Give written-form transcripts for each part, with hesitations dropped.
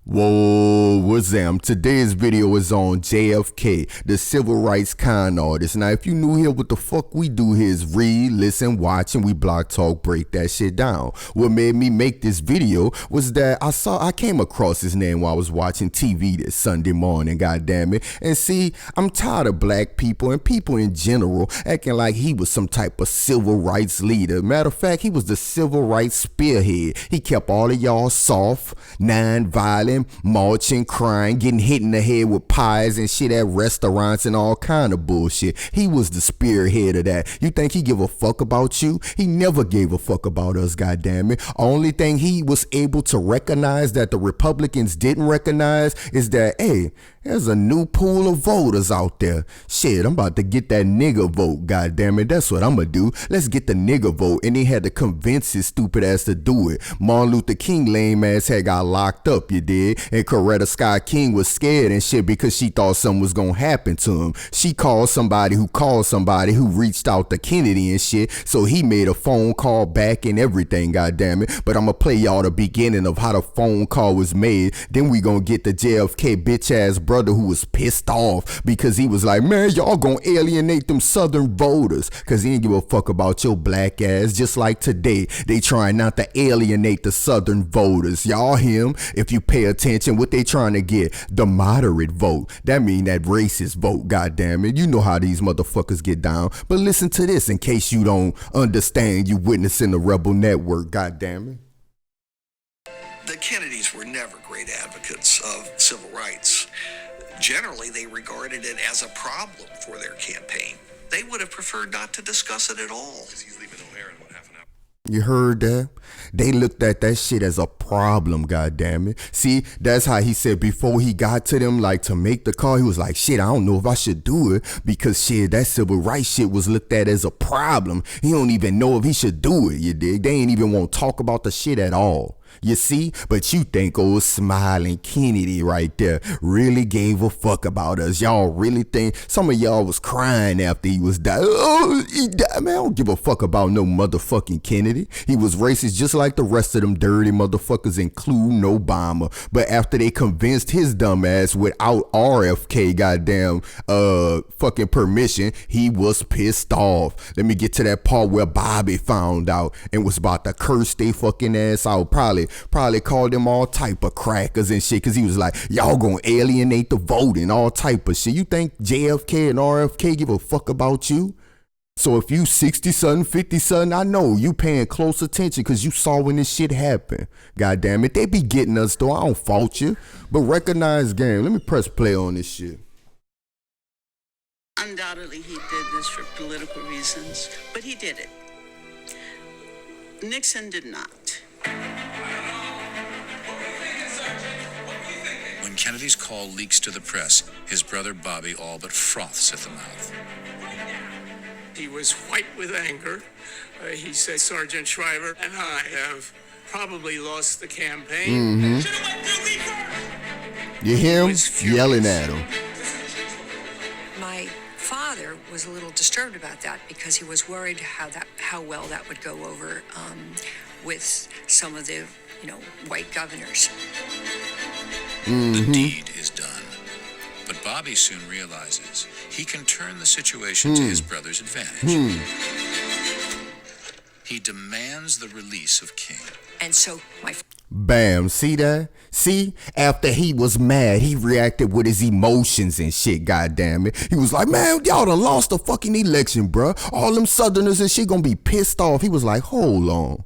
Whoa, what's up? Today's video is on JFK, the civil rights con artist. Now, if you new here, what the fuck we do here is read, listen, watch, and we block talk, break that shit down. What made me make this video was that I came across his name while I was watching TV this Sunday morning, goddammit. And see, I'm tired of black people and people in general acting like he was some type of civil rights leader. Matter of fact, he was the civil rights spearhead. He kept all of y'all soft, non-violent, marching, crying, getting hit in the head with pies and shit at restaurants and all kind of bullshit. He was the spearhead of that. You think he give a fuck about you? He never gave a fuck about us, goddammit. Only thing he was able to recognize that the Republicans didn't recognize is that, hey, there's a new pool of voters out there. Shit, I'm about to get that nigger vote, goddammit. That's what I'm gonna do. Let's get the nigger vote. And he had to convince his stupid ass to do it. Martin Luther King lame ass had got locked up, you did. And Coretta Scott King was scared and shit because she thought something was gonna happen to him. She called somebody who reached out to Kennedy and shit. So he made a phone call back and everything, goddammit. But I'm gonna play y'all the beginning of how the phone call was made. Then we gonna get the JFK bitch ass brother who was pissed off because he was like, man, y'all gonna alienate them southern voters because he didn't give a fuck about your black ass. Just like today, they trying not to alienate the southern voters. Y'all hear him? If you pay attention, what they trying to get? The moderate vote. That mean that racist vote, goddammit. You know how these motherfuckers get down. But listen to this in case you don't understand, you witnessing the Rebel Network, goddammit. The Kennedys were never great advocates of civil rights. Generally, they regarded it as a problem for their campaign. They would have preferred not to discuss it at all. He's leaving O'Hare in about half an hour. You heard that? They looked at that shit as a problem, goddammit. See, that's how he said before he got to them, like to make the call, he was like, shit, I don't know if I should do it because shit, that civil rights shit was looked at as a problem. He don't even know if he should do it, you dig? They ain't even want to talk about the shit at all. You see? But you think old smiling Kennedy right there really gave a fuck about us. Y'all really think some of y'all was crying after he was died? Oh, he died, man. I don't give a fuck about no motherfucking Kennedy. He was racist just like the rest of them dirty motherfuckers, including Obama. But after they convinced his dumb ass without RFK goddamn fucking permission, he was pissed off. Let me get to that part where Bobby found out and was about to curse they fucking ass out. Probably called them all type of crackers and shit because he was like, y'all gonna alienate the vote and all type of shit. You think JFK and RFK give a fuck about you? So if you 60-something, 50-something, I know you paying close attention because you saw when this shit happen. God damn it, they be getting us though. I don't fault you. But recognize game. Let me press play on this shit. Undoubtedly he did this for political reasons, but he did it. Nixon did not. When Kennedy's call leaks to the press, his brother Bobby all but froths at the mouth. He was white with anger. He said, Sergeant Shriver and I have probably lost the campaign. You hear him yelling at him. My father was a little disturbed about that because he was worried how well that would go over with some of the white governors. The deed is done. But Bobby soon realizes he can turn the situation to his brother's advantage. He demands the release of King. And so Bam, see that? See? After he was mad, he reacted with his emotions and shit, goddammit. He was like, man, y'all done lost the fucking election, bruh. All them Southerners and shit gonna be pissed off. He was like, hold on.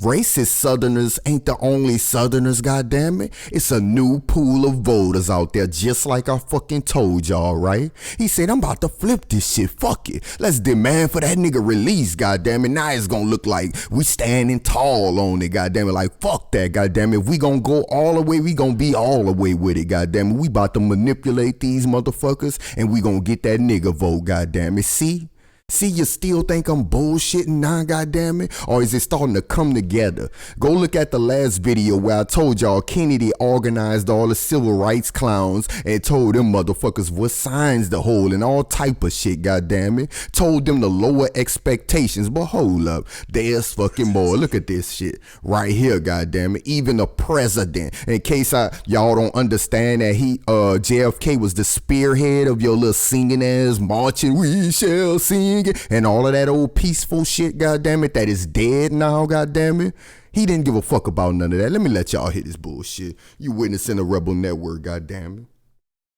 Racist Southerners ain't the only Southerners, goddammit. It's a new pool of voters out there, just like I fucking told y'all, right? He said, I'm about to flip this shit. Fuck it. Let's demand for that nigga release, goddammit. Now it's gonna look like we standing tall on it, goddammit. Like, fuck that, goddammit. If we gonna go all the way, we gonna be all the way with it, goddammit. We about to manipulate these motherfuckers, and we gonna get that nigga vote, goddammit. See? See, you still think I'm bullshitting now, goddammit? Or is it starting to come together? Go look at the last video where I told y'all Kennedy organized all the civil rights clowns and told them motherfuckers what signs to hold and all type of shit, goddammit. Told them to lower expectations, but hold up, there's fucking more. Look at this shit right here, goddammit. Even the president, in case y'all don't understand that JFK was the spearhead of your little singing ass marching, we shall sing, and all of that old peaceful shit, goddammit, that is dead now, goddammit. He didn't give a fuck about none of that. Let me let y'all hear this bullshit. You witnessing a rebel network, goddammit.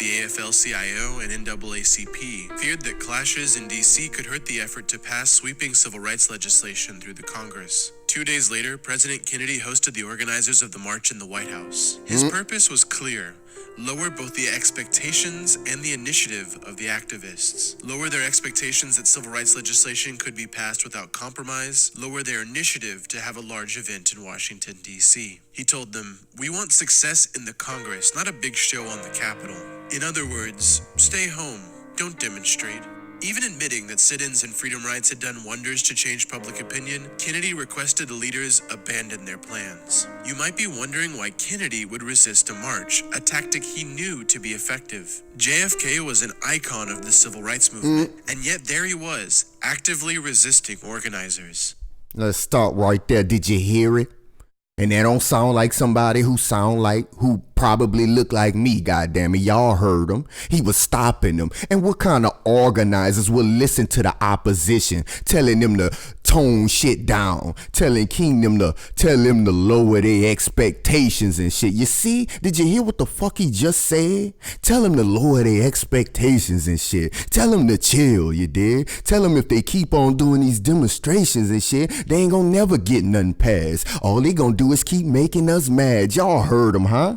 The AFL-CIO and NAACP feared that clashes in D.C. could hurt the effort to pass sweeping civil rights legislation through the Congress. 2 days later, President Kennedy hosted the organizers of the march in the White House. His purpose was clear: lower both the expectations and the initiative of the activists. Lower their expectations that civil rights legislation could be passed without compromise. Lower their initiative to have a large event in Washington, D.C. He told them, "We want success in the Congress, not a big show on the Capitol." In other words, stay home, don't demonstrate. Even admitting that sit-ins and freedom rides had done wonders to change public opinion, Kennedy requested the leaders abandon their plans. You might be wondering why Kennedy would resist a march, a tactic he knew to be effective. JFK was an icon of the civil rights movement, and yet there he was, actively resisting organizers. Let's stop right there. Did you hear it? And that don't sound like somebody who probably look like me, goddammit. Y'all heard him. He was stopping them. And what kind of organizers will listen to the opposition, telling them to tone shit down, telling Kingdom to tell them to lower their expectations and shit? You see? Did you hear what the fuck he just said? Tell them to lower their expectations and shit. Tell them to chill, you dig? Tell them if they keep on doing these demonstrations and shit, they ain't gonna never get nothing passed. All they gonna do is keep making us mad. Y'all heard him, huh?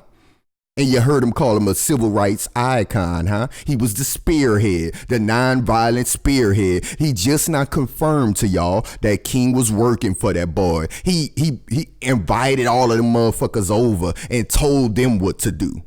And you heard him call him a civil rights icon, huh? He was the spearhead, the non-violent spearhead. He just not confirmed to y'all that King was working for that boy. He invited all of them motherfuckers over and told them what to do.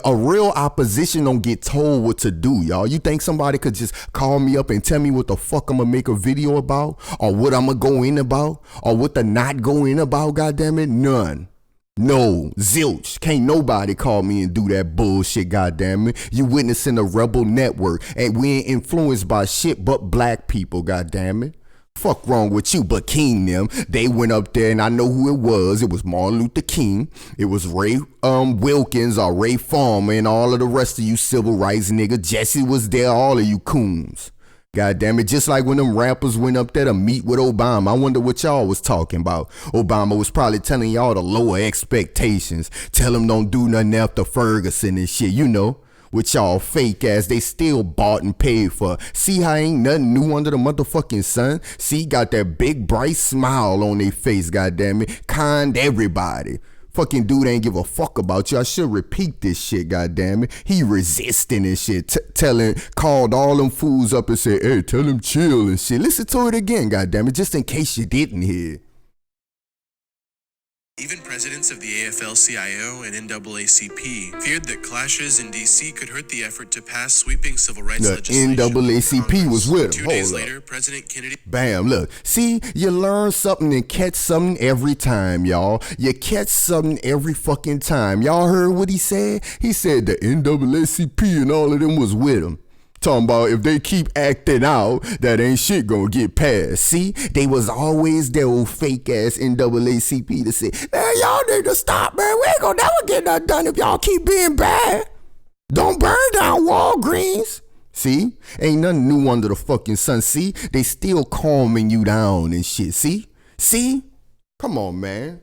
A real opposition don't get told what to do, y'all. You think somebody could just call me up and tell me what the fuck I'm gonna make a video about? Or what I'm gonna go in about? Or what to not go in about, goddammit? None. No, zilch. Can't nobody call me and do that bullshit, goddammit. You witnessing a rebel network, and we ain't influenced by shit but black people, goddammit. Fuck wrong with you, but King them. They went up there and I know who it was. It was Martin Luther King. It was Ray Wilkins or Ray Farmer and all of the rest of you civil rights nigga. Jesse was there, all of you coons. God damn it, just like when them rappers went up there to meet with Obama. I wonder what y'all was talking about. Obama was probably telling y'all to lower expectations. Tell him don't do nothing after Ferguson and shit, you know. With y'all fake ass, they still bought and paid for. See how ain't nothing new under the motherfucking sun? See, got that big bright smile on their face, goddammit. Kind everybody. Fucking dude ain't give a fuck about you. I should repeat this shit, goddammit. He resisting and shit. Called all them fools up and said, hey, tell him chill and shit. Listen to it again, goddammit, just in case you didn't hear. Even presidents of the AFL-CIO and NAACP feared that clashes in D.C. could hurt the effort to pass sweeping civil rights legislation. The NAACP was with him. 2 days later, President Kennedy... Bam, look. See, you learn something and catch something every time, y'all. You catch something every fucking time. Y'all heard what he said? He said the NAACP and all of them was with him. Talking about if they keep acting out, that ain't shit gonna get passed. See, they was always their old fake ass NAACP to say, man, y'all need to stop, man. We ain't gonna never get nothing done if y'all keep being bad. Don't burn down Walgreens. See, ain't nothing new under the fucking sun. See, they still calming you down and shit. See, come on, man.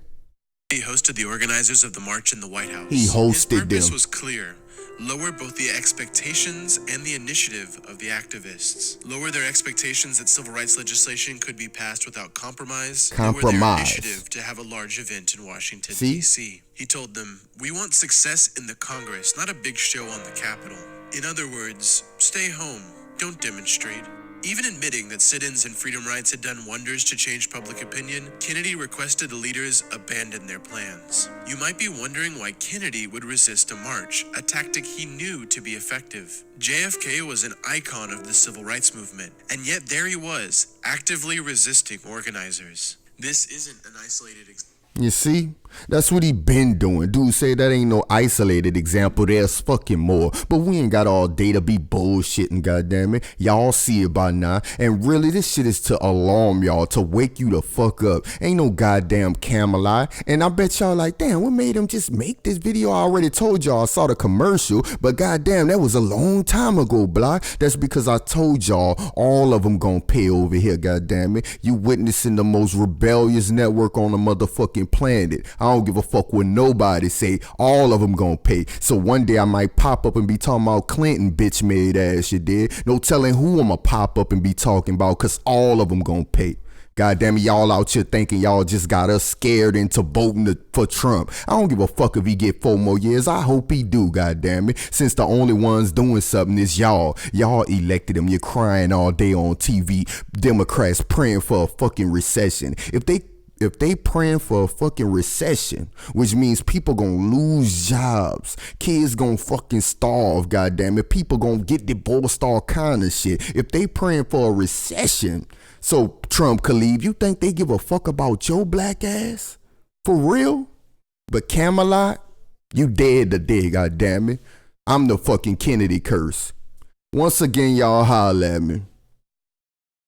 He hosted the organizers of the march in the White House. He hosted His purpose them. was clear. Lower both the expectations and the initiative of the activists. Lower their expectations that civil rights legislation could be passed without compromise. Lower their initiative to have a large event in Washington, D.C. He told them, we want success in the Congress, not a big show on the Capitol. In other words, stay home, don't demonstrate. Even admitting that sit-ins and freedom rides had done wonders to change public opinion, Kennedy requested the leaders abandon their plans. You might be wondering why Kennedy would resist a march, a tactic he knew to be effective. JFK was an icon of the civil rights movement, and yet there he was, actively resisting organizers. This isn't an isolated example. You see? That's what he been doing. Dude say that ain't no isolated example. There's fucking more. But we ain't got all day to be bullshitting, goddammit. Y'all see it by now. And really, this shit is to alarm y'all, to wake you the fuck up. Ain't no goddamn Camelot. And I bet y'all like, damn, what made him just make this video? I already told y'all I saw the commercial. But goddamn, that was a long time ago, block. That's because I told y'all all of them gonna pay over here, goddammit. You witnessing the most rebellious network on the motherfucking planet. I don't give a fuck what nobody say. All of them gonna pay. So one day I might pop up and be talking about Clinton bitch made ass, you did. No telling who I'ma pop up and be talking about, cause all of them gonna pay. God damn it, y'all out here thinking y'all just got us scared into voting for Trump. I don't give a fuck if he get 4 more years. I hope he do, god damn it. Since the only ones doing something is y'all. Y'all elected him. You're crying all day on TV. Democrats praying for a fucking recession. If they praying for a fucking recession, which means people gonna lose jobs, kids gonna fucking starve, goddammit, people gonna get divorced, all kind of shit. If they praying for a recession so Trump could leave, you think they give a fuck about your black ass? For real? But Camelot, you dead today, goddammit. I'm the fucking Kennedy curse. Once again, y'all holla at me.